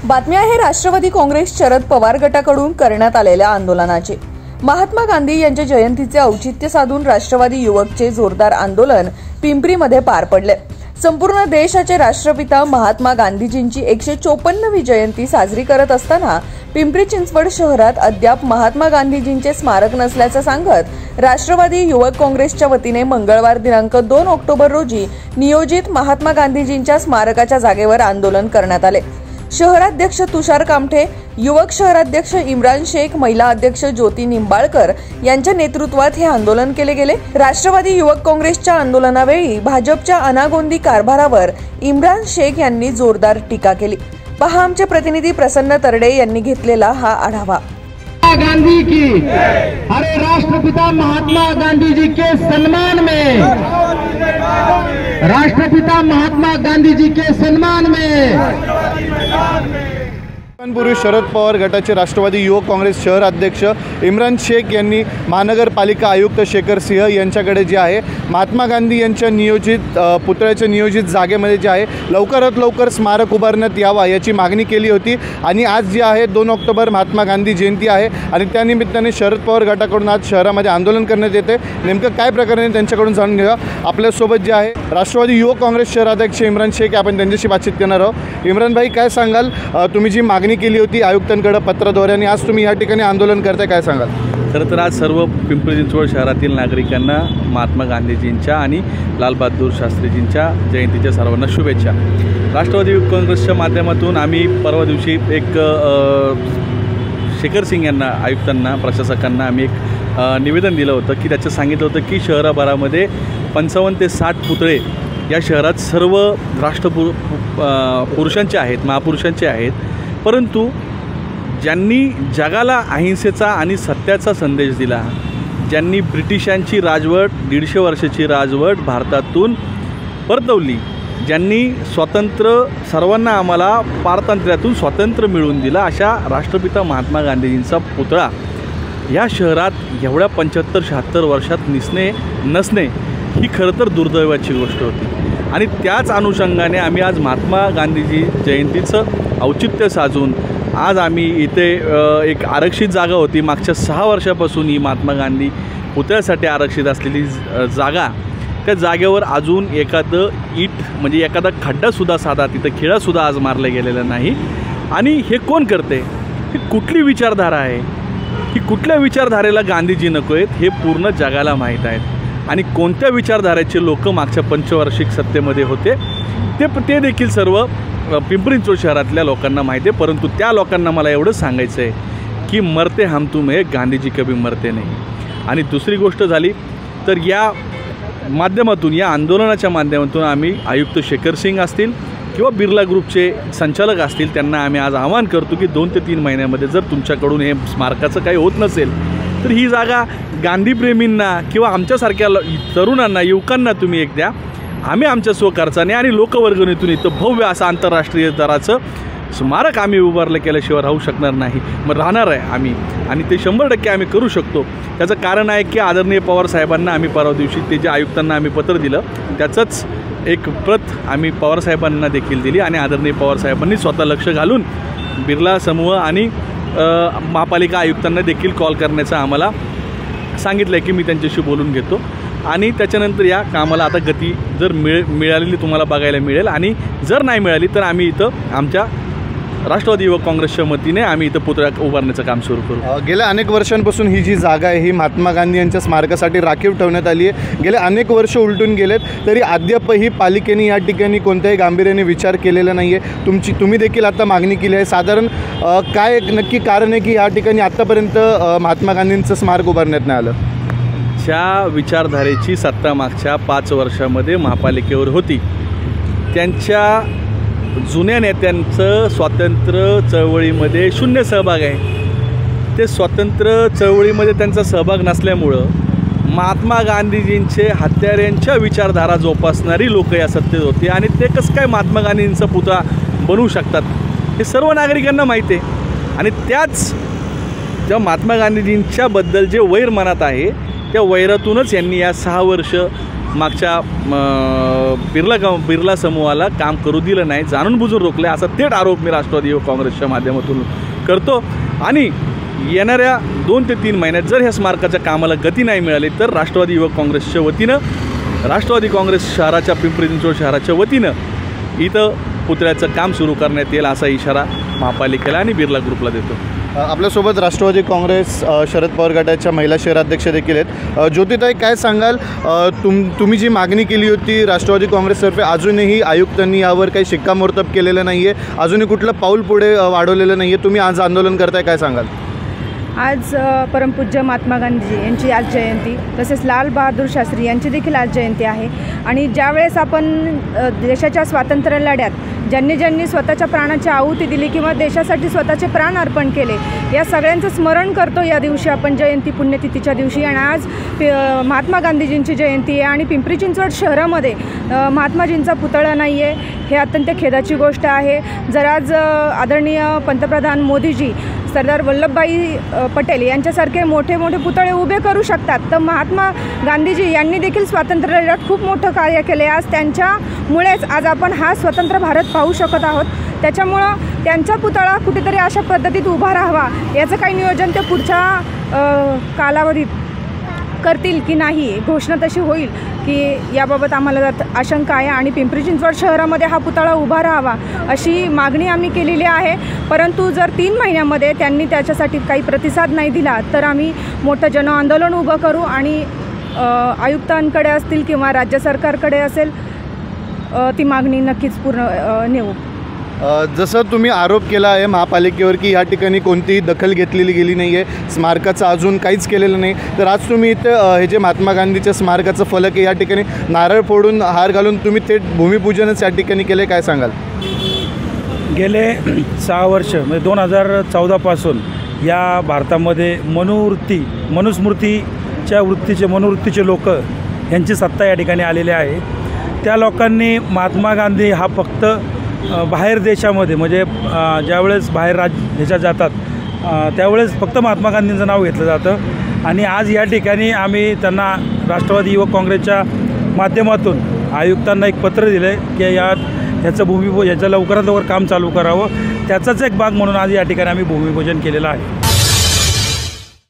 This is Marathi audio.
बातमी आहे राष्ट्रवादी काँग्रेस शरद पवार गटाकडून करण्यात आलेल्या आंदोलनाची। महात्मा गांधी यांच्या जयंतीचे औचित्य साधून राष्ट्रवादी युवकचे जोरदार आंदोलन पिंपरीमध्ये पार पडले। संपूर्ण देशाचे राष्ट्रपिता महात्मा गांधीजींची 154वी जयंती साजरी करत असताना पिंपरी चिंचवड शहरात अद्याप महात्मा गांधीजींचे स्मारक नसल्याचं सांगत राष्ट्रवादी युवक काँग्रेसच्या वतीने मंगळवार दिनांक 2 ऑक्टोबर रोजी नियोजित महात्मा गांधीजींच्या स्मारकाच्या जागेवर आंदोलन करण्यात आले। शहराध्यक्ष तुषार कामठे, युवक शहराध्यक्ष इम्रान शेख, महिला अध्यक्ष ज्योती निंबाळकर यांच्या नेतृत्वात हे आंदोलन केले गेले। राष्ट्रवादी युवक काँग्रेसच्या आंदोलनावेळी भाजपच्या अनागोंदी कारभारावर इम्रान शेख यांनी जोरदार टीका केली। पहा आमचे प्रतिनिधी प्रसन्न तरडे यांनी घेतलेला हा आढावा। गांधी की अरे राष्ट्रपिता महात्मा गांधी जी के सम्मान में, राष्ट्रपिता महात्मा गांधी जी के सम्मान में पूर्वी शरद पवार गटाचे राष्ट्रवादी युवक काँग्रेस शहर अध्यक्ष इम्रान शेख यांनी महानगरपालिका आयुक्त शेखर सिंह यांच्याकडे जे आहे महात्मा गांधी यांच्या नियोजित पुतळ्याच्या नियोजित जागेमध्ये जे आहे लवकरात लवकर स्मारक उभारण्यात यावा याची मागणी केली होती। आणि आज जे आहे 2 ऑक्टोबर महात्मा गांधी जयंती आहे आणि त्यानिमित्ताने शरद पवार गटाकडून आज शहरामध्ये आंदोलन करण्यात येते। नेमकं काय प्रकारे त्यांच्याकडून जाणून घेऊया। आपल्यासोबत जे आहे राष्ट्रवादी युवक काँग्रेस शहर अध्यक्ष इम्रान शेख, आपण त्यांच्याशी बातचीत करणार आहोत। इम्रान भाई, काय सांगाल, तुम्ही जी मागणी केली होती आयुक्तांकडे पत्राद्वारे आणि आज तुम्ही या ठिकाणी आंदोलन करताय, काय सांगाल? खरं तर आज सर्व पिंपरी चिंचवड शहरातील नागरिकांना महात्मा गांधीजींच्या आणि लालबहादूर शास्त्रीजींच्या जयंतीच्या सर्वांना शुभेच्छा। राष्ट्रवादी युवक काँग्रेसच्या माध्यमातून आम्ही परवा दिवशी एक शेखर सिंग यांना, आयुक्तांना, प्रशासकांना आम्ही एक निवेदन दिलं होतं की त्याचं सांगितलं होतं की शहराभरामध्ये 55 ते 60 पुतळे या शहरात सर्व पुरुषांचे आहेत, महापुरुषांचे आहेत, परंतु ज्यांनी जगाला अहिंसेचा आणि सत्याचा संदेश दिला, ज्यांनी ब्रिटिशांची राजवट 150 वर्षाची राजवट भारतातून परतवली, ज्यांनी स्वातंत्र्य सर्वांना आम्हाला पारतंत्र्यातून स्वातंत्र्य मिळवून दिला, अशा राष्ट्रपिता महात्मा गांधीजींचा पुतळा या शहरात एवढ्या 75-76 वर्षात नसणे ही खरं तर दुर्दैवाची गोष्ट होती। आणि त्याच अनुषंगाने आम्ही आज महात्मा गांधीजी जयंतीचं औचित्य साधून आज आम्ही इथे एक आरक्षित जागा होती, मागच्या 6 वर्षापासून ही महात्मा गांधी पुतळ्यासाठी आरक्षित असलेली जागा, त्या जागेवर अजून एखादं ईट म्हणजे एखादा खड्डासुद्धा साधा, तिथं खिळासुद्धा आज मारला गेलेला नाही। आणि हे कोण करते, ही कुठली विचारधारा आहे, की कुठल्या विचारधारेला गांधीजी नको आहेत हे पूर्ण जगाला माहीत आहेत। आणि कोणत्या विचारधारेचे लोक मागच्या 5 सत्तेमध्ये होते ते देखील सर्व पिंपरी चिंचवड शहरातल्या लोकांना माहिती आहे। परंतु त्या लोकांना मला एवढंच सांगायचं आहे की मरते हम तुम है, गांधीजी कभी मरते नाही। आणि दुसरी गोष्ट झाली तर या माध्यमातून, या आंदोलनाच्या माध्यमातून आम्ही आयुक्त शेखर सिंग असतील किंवा बिर्ला ग्रुपचे संचालक असतील त्यांना आम्ही आज आवाहन करतो की 2 ते 3 महिन्यामध्ये जर तुमच्याकडून हे स्मारकाचं काही होत नसेल तर ही जागा गांधीप्रेमींना किंवा आमच्यासारख्या तरुणांना, युवकांना तुम्ही एक द्या। आम्ही आमच्या स्वखर्चाने आणि लोकवर्गणीतून इथं भव्य असं आंतरराष्ट्रीय दराचं स्मारक आम्ही उभारलं केल्याशिवाय राहू शकणार नाही, मग राहणार आहे आम्ही, आणि ते 100% आम्ही करू शकतो। त्याचं कारण आहे की आदरणीय पवार साहेबांना आम्ही परवा दिवशी ते जे आयुक्तांना आम्ही पत्र दिलं त्याचंच एक प्रत आम्ही पवार साहेबांना देखील दिली आणि आदरणीय पवार साहेबांनी स्वतः लक्ष घालून बिर्ला समूह आणि महापालिका आयुक्तांना देखील कॉल करण्याचं आम्हाला सांगितलं आहे की मी त्यांच्याशी बोलून घेतो आणि त्याच्यानंतर या कामाला आता गती जर मिळालेली तुम्हाला बघायला मिळेल, आणि जर नाही मिळाली तर आम्ही इथं आमच्या राष्ट्रवादी युवक काँग्रेसच्या वतीने आम्ही इथं पुतळा उभारण्याचं काम सुरू करू। गेल्या अनेक वर्षांपासून ही जी जागा आहे ही महात्मा गांधी यांच्या स्मारकासाठी राखीव ठेवण्यात आली आहे। गेले अनेक वर्ष उलटून गेलेत तरी अद्यापही पालिकेने या ठिकाणी कोणत्याही गांभीर्याने विचार केलेला नाही आहे। तुम्ही देखील आता मागणी केली आहे, साधारण काय नक्की कारण आहे की या ठिकाणी आत्तापर्यंत महात्मा गांधींचं स्मारक उभारण्यात नाही आलं? ज्या विचारधारेची सत्ता मागच्या 5 वर्षामध्ये महापालिकेवर होती, त्यांच्या जुन्या नेत्यांचं स्वातंत्र्य चळवळीमध्ये 0 सहभाग आहे। ते स्वातंत्र्य चळवळीमध्ये त्यांचा सहभाग नसल्यामुळं महात्मा गांधीजींचे हत्यारांच्या विचारधारा जोपासणारी लोक या सत्तेत होती आणि ते कसं काय महात्मा गांधींचा पुतळा बनवू शकतात हे सर्व नागरिकांना माहिती आहे। आणि त्याच ज्या महात्मा गांधीजींच्याबद्दल जे वैर मनात आहे त्या वैरातूनच यांनी या 6 वर्ष मागच्या बिर्ला समूहाला काम करू दिलं नाही, जाणून बुजून रोखले, असा थेट आरोप मी राष्ट्रवादी युवक काँग्रेसच्या माध्यमातून करतो. आणि येणाऱ्या 2 ते 3 महिन्यात जर ह्या स्मारकाच्या कामाला गती नाही मिळाली तर राष्ट्रवादी युवक काँग्रेसच्या वतीनं, राष्ट्रवादी काँग्रेस शहराच्या पिंपरी चिंचवड शहराच्या वतीनं इथं पुतळ्याचं काम सुरू करण्यात येईल असा इशारा महापालिकेला आणि बिर्ला ग्रुपला देतो. आपल्यासोबत राष्ट्रवादी काँग्रेस शरद पवार गटाच्या महिला शहराध्यक्ष देखील आहेत. ज्योतिताई, काय सांगाल, तुम्ही जी मागणी केली होती राष्ट्रवादी काँग्रेसतर्फे, अजूनही आयुक्तांनी यावर काही शिक्कामोर्तब केलेलं नाही आहे, अजूनही कुठलं पाऊल पुढे वाढवलेलं नाही आहे, तुम्ही आज आंदोलन करताय, काय सांगाल? आज परमपूज्य महात्मा गांधीजी यांची आज जयंती, तसेच लाल बहादूर शास्त्री यांची देखील आज जयंती आहे. आणि ज्यावेळेस आपण देशाच्या स्वातंत्र्य लढ्यात ज्यांनी स्वतःच्या प्राणाची आहुती दिली किंवा देशासाठी स्वतःचे प्राण अर्पण केले, या सगळ्यांचं स्मरण करतो या दिवशी आपण, जयंती पुण्यतिथीच्या दिवशी. आणि आज महात्मा गांधीजींची जयंती आहे आणि पिंपरी चिंचवड शहरामध्ये महात्माजींचा पुतळा नाही आहे, हे अत्यंत खेदाची गोष्ट आहे. जर आज आदरणीय पंतप्रधान मोदीजी सरदार वल्लभभाई पटेल यांच्यासारखे मोठे मोठे पुतळे उभे करू शकतात, तर महात्मा गांधीजी यांनी देखील स्वातंत्र्य लढ्यात खूप मोठं कार्य केले. आज त्यांच्यामुळेच आज आपण हा स्वतंत्र भारत पाहू शकत आहोत. त्याच्यामुळं त्यांचा पुतळा कुठेतरी अशा पद्धतीत उभा राहावा, याचं काही नियोजन ते पुढच्या कालावधीत करतील की नाही, घोषणा तशी होईल की याबाबत आम्हाला आशंका आहे. आणि पिंपरी चिंचवड शहरामध्ये हा पुतळा उभा राहावा अशी मागणी आम्ही केलेली आहे. परंतु जर 3 महिन्यामध्ये त्यांनी त्याच्यासाठी काही प्रतिसाद नाही दिला तर आम्ही मोठं जनआंदोलन उभं करू आणि आयुक्तांकडे असतील किंवा राज्य सरकारकडे असेल ती मागणी नक्कीच पूर्ण नेऊ. जसं तुम्ही आरोप केला आहे महापालिकेवर की या ठिकाणी कोणतीही दखल घेतलेली गेली नाही आहे, स्मारकाचं अजून काहीच केलेलं नाही, तर आज तुम्ही इथं हे जे महात्मा गांधीच्या स्मारकाचं फलक आहे या ठिकाणी नारळ फोडून हार घालून तुम्ही थेट भूमिपूजनच या ठिकाणी केले, काय सांगाल? गेले 6 वर्ष म्हणजे 2014पासून या भारतामध्ये मनुस्मृतीच्या वृत्तीचे लोक यांची सत्ता या ठिकाणी आलेली आहे. त्या लोकांनी महात्मा गांधी हा फक्त बाहेर देशामध्ये म्हणजे ज्यावेळेस बाहेर ह्याच्यात जातात त्यावेळेस फक्त महात्मा गांधींचं नाव घेतलं जातं. आणि आज या ठिकाणी आम्ही त्यांना राष्ट्रवादी युवक काँग्रेसच्या माध्यमातून आयुक्तांना एक पत्र दिलं आहे की याचं लवकरात लवकर काम चालू करावं. त्याचाच एक भाग म्हणून आज या ठिकाणी आम्ही भूमिपूजन केलेलं आहे.